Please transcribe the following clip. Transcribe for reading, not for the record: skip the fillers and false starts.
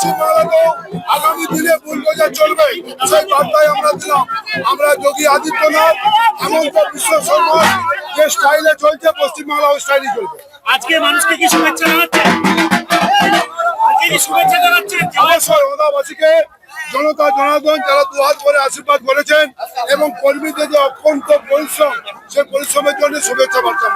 পশ্চিমবাংলাতেও আগামী দিনে বুলডোজার চলবে, সেই বার্তায় আমরা দিলাম। আমরা যোগী আদিত্যনাথ, হেমন্ত বিশ্ব শর্মা যে স্টাইলে চলছে, পশ্চিমবাংলা ওই স্টাইলে চলবে। আজকে মানুষকে কি শুভেচ্ছা জানাচ্ছেন? অবশ্যই ওদাবাসীকে, জনতা জনার্দন যারা দুহাত করে আশীর্বাদ করেছেন এবং কর্মীদের যে অত্যন্ত পরিশ্রম, সেই পরিশ্রমের জন্য শুভেচ্ছা বার্তা।